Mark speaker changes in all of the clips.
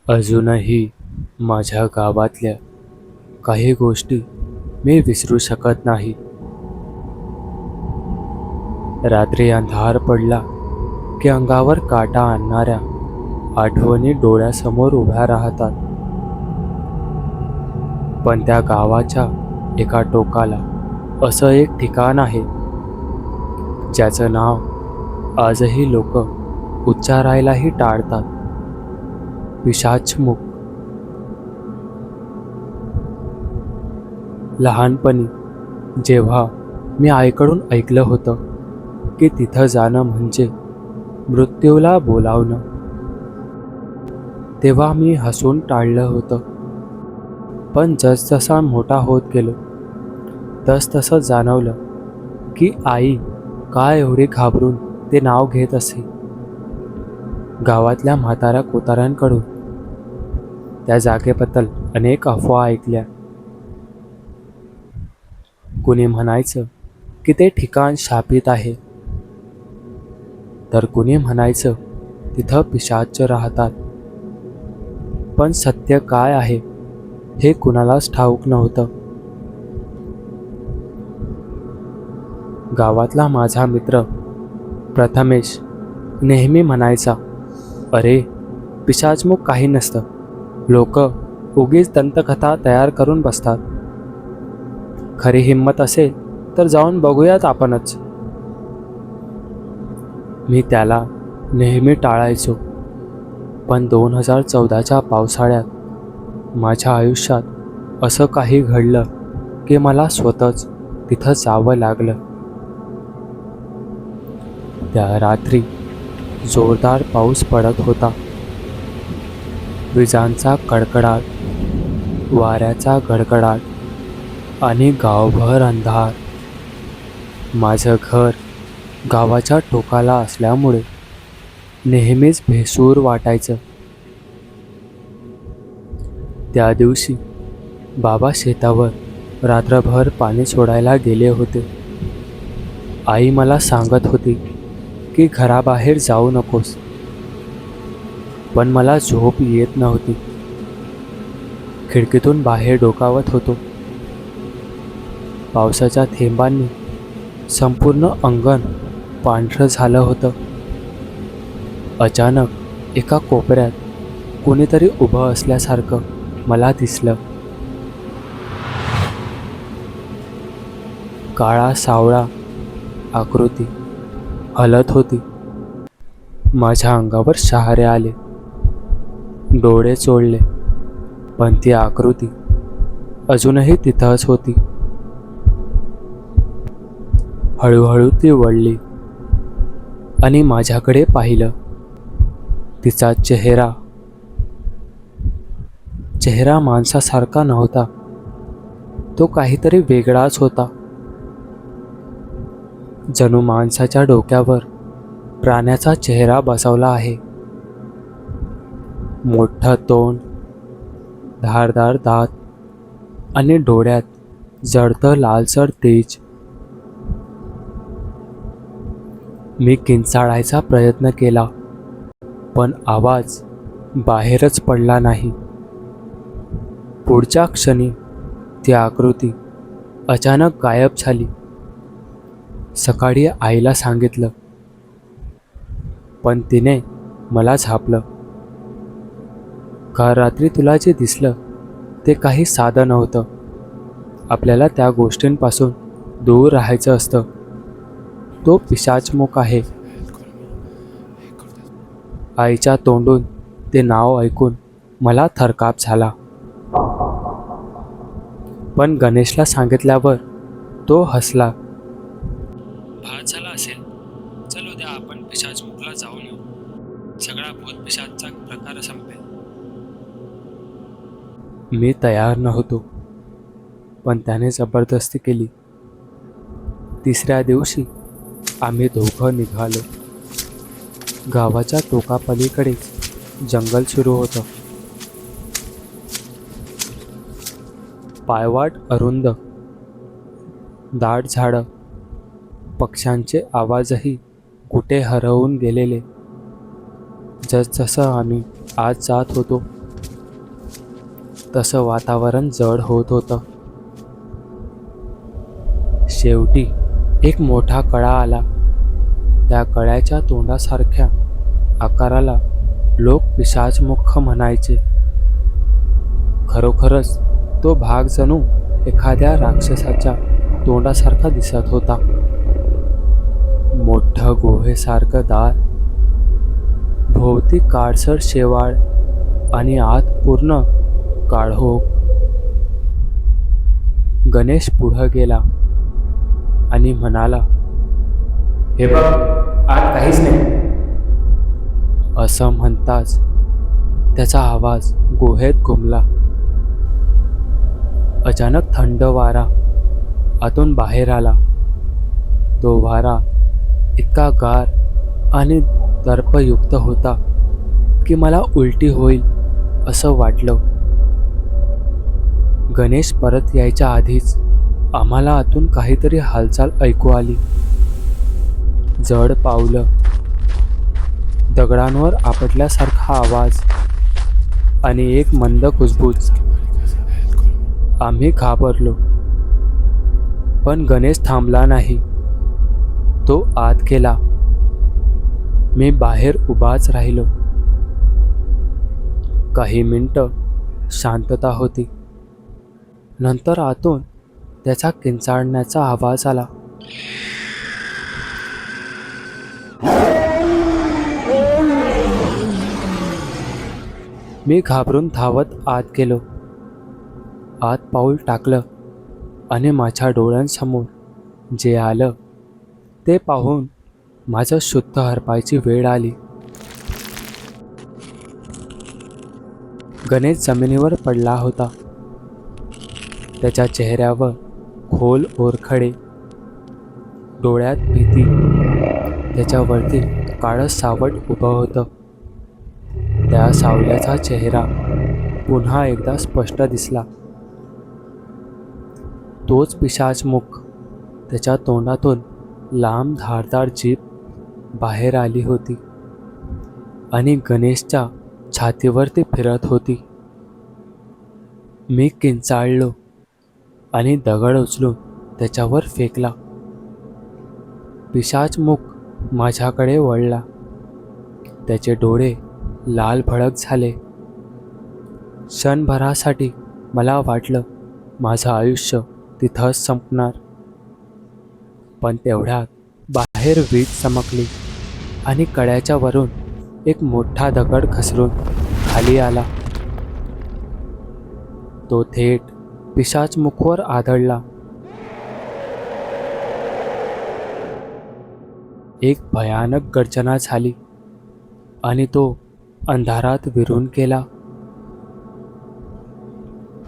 Speaker 1: अजूनही माझ्या गावातल्या काही गोष्टी मी विसरू शकत नाही. रात्री अंधार पडला की अंगावर काटा आणणाऱ्या आठवणी डोळ्यासमोर उभ्या राहतात. पण त्या गावाच्या एका टोकाला असं एक ठिकाण आहे ज्याचं नाव आजही लोक उच्चारायलाही टाळतात. पिशाचमुख. लहानपणी जेव्हा मी आईकडून ऐकलं होतं की तिथं जाणं म्हणजे मृत्यूला बोलावणं, तेव्हा मी हसून टाळलं होतं. पण जसजसा मोठा होत गेलो तसतसं जाणवलं की आई का एवढी घाबरून ते नाव घेत असे. गावातल्या म्हाताऱ्या कोताऱ्यांकडून त्या जागेबद्दल अनेक अफवा ऐकल्या. कुणी म्हणायचं की ते ठिकाण शापित आहे, तर कुणी म्हणायचं तिथं पिशाच राहतात. पण सत्य काय आहे हे कुणालाच ठाऊक नव्हतं. गावातला माझा मित्र प्रथमेश नेहमी म्हणायचा, अरे पिशाचमुख काही नसतं, लोक उगीच दंतकथा तयार करून बसतात. खरी हिंमत असेल तर जाऊन बघूयात आपणच. मी त्याला नेहमी टाळायचो. पण 2014च्या पावसाळ्यात माझ्या आयुष्यात असं काही घडलं की मला स्वतःच तिथं जावं लागलं. त्या रात्री जोरदार पाऊस पडत होता. विजांचा कडकडाट, वाऱ्याचा गडगडाट आणि गावभर अंधार. माझं घर गावाच्या टोकाला असल्यामुळे नेहमीच भेसूर वाटायचं. त्या दिवशी बाबा शेतावर रात्रभर पाणी सोडायला गेले होते. आई मला सांगत होती की घराबाहेर जाऊ नकोस, पण मला झोप येत नव्हती. खिडकीतून बाहेर डोकावत होतो. पावसाच्या थेंबांनी संपूर्ण अंगण पांढरं झालं होतं. अचानक एका कोपऱ्यात कोणीतरी उभं असल्यासारखं मला दिसलं. काळा सावळा आकृती हलत होती. माझ्या अंगावर शहारे आले. डोळे चोळले, पण ती आकृती अजूनही तिथंच होती. हळूहळू ती वळली आणि माझ्याकडे पाहिलं. तिचा चेहरा माणसासारखा नव्हता, तो काहीतरी वेगळाच होता. जणू माणसाच्या डोक्यावर प्राण्याचा चेहरा बसवला आहे. मोठं तोंड, धारदार दात आणि डोळ्यात जळतं लालसर तेज. मी किंचाळायचा प्रयत्न केला, पण आवाज बाहेरच पडला नाही. पुढच्या क्षणी ती आकृती अचानक गायब झाली. सकाळी आईला सांगितलं, पण तिने मला झापलं. काल रात्री तुला जे दिसलं ते काही साधं नव्हतं. आपल्याला त्या गोष्टींपासून दूर राहायचं असतं. तो पिशाचमुख आहे. आईच्या तोंडून ते नाव ऐकून मला थरकाप झाला. पण गणेशला सांगितल्यावर तो हसला. भात झाला असेल, चल उद्या आपण पिशाचमुखला जाऊन येऊ. सगळा भूत पिशाचचा प्रकार संपेल. मी तयार नव्हतो, पण त्याने जबरदस्ती केली. तिसऱ्या दिवशी आम्ही दोघं निघालो. गावाच्या टोकापलीकडेच जंगल सुरू होतं. पायवाट अरुंद, दाट झाडं, पक्ष्यांचे आवाजही कुठे हरवून गेलेले. जसजसं आम्ही आत जात होतो तसं वातावरण जड होत होतं. शेवटी एक मोठा कळा आला. त्या कळ्याच्या तोंडासारख्या आकाराला लोक पिशाचमुख म्हणायचे. खरोखरच तो भाग जणू एखाद्या राक्षसाच्या तोंडासारखा दिसत होता. मोठं गुहेसारखं दार, भोवती काळसर शेवाळ आणि आत पूर्ण काळोख. गणेश पुढं गेला आणि म्हणाला, "हे बघ, आत काहीच नाही." असं म्हणताच त्याचा आवाज गुहेत घुमला. अचानक थंड वारा आतून बाहेर आला. तो वारा इतका गार आणि दर्पयुक्त होता की मला उलटी होईल असं वाटलं. गणेश परत यायच्या आधीच आम्हाला आतून काहीतरी हालचाल ऐकू आली. जड पावलं, दगडांवर आपटल्यासारखा आवाज आणि एक मंद कुजबूज. आम्ही घाबरलो, पण गणेश थांबला नाही. तो आत गेला. मी बाहेर उभाच राहिलो. काही मिनिटं शांतता होती. नंतर आतून त्याचा किंचाळण्याचा आवाज आला. मी घाबरून धावत आत गेलो. आत पाऊल टाकलं आणि माझ्या डोळ्यांसमोर जे आलं ते पाहून माझं शुद्ध हरपायची वेळ आली. गणेश जमिनीवर पडला होता. त्याच्या चेहऱ्यावर खोल ओरखडे, डोळ्यात भीती. त्याच्यावरती काळं सावट उभं होतं. त्या सावल्याचा चेहरा पुन्हा एकदा स्पष्ट दिसला. तोच पिशाचमुख. त्याच्या तोंडातून लांब धारदार जीभ बाहेर आली होती आणि गणेशच्या छातीवरती फिरत होती. मी किंचाळलो आणि दगड उचलून त्याच्यावर फेकला. पिशाचमुख माझ्याकडे वळला. त्याचे डोळे लाल भडक झाले. क्षणभरासाठी मला वाटलं माझं आयुष्य तिथंच संपणार. पण तेवढ्यात बाहेर वीज चमकली आणि कड्याच्या वरून एक मोठा दगड घसरून खाली आला. तो थेट पिशाचमुखवर आदळला. एक भयानक गर्जना झाली आणि तो अंधारात विरून गेला.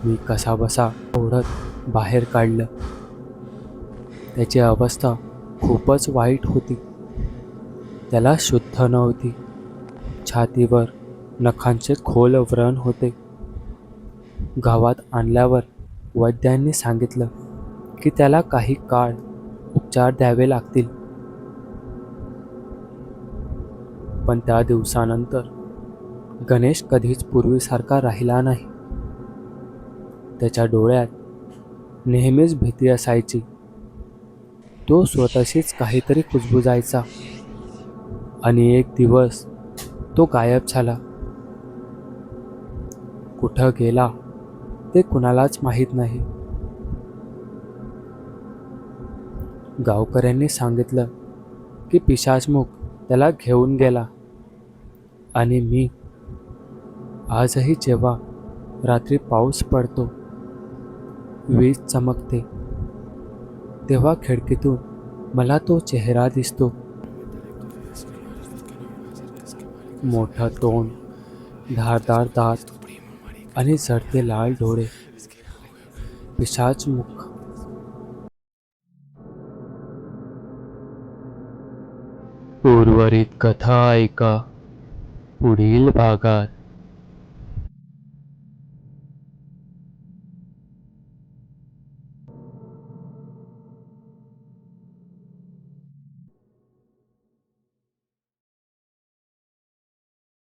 Speaker 1: मी कसाबसा ओढत बाहेर काढलं. त्याची अवस्था खूपच वाईट होती. त्याला शुद्ध नव्हती. छातीवर नखांचे खोल व्रण होते. गावात आणल्यावर वैद्यांनी सांगितलं की त्याला काही काळ उपचार द्यावे लागतील. पण त्या दिवसानंतर गणेश कधीच पूर्वीसारखा राहिला नाही. त्याच्या डोळ्यात नेहमीच भीती असायची. तो स्वतःशीच काहीतरी कुजबुजायचा आणि एक दिवस तो गायब झाला. कुठं गेला ते कुणालाच माहीत नाही. गावकऱ्यांनी सांगितलं की पिशाचमुख त्याला घेऊन गेला आणि मी आजही जेव्हा रात्री पाऊस पडतो, वीज चमकते, तेव्हा खिडकीतून मला तो चेहरा दिसतो. मोठं तोंड, धारदार दात आणि जळते लाल डोळे. पिशाचमुख. उर्वरित कथा ऐका पुढील भागात.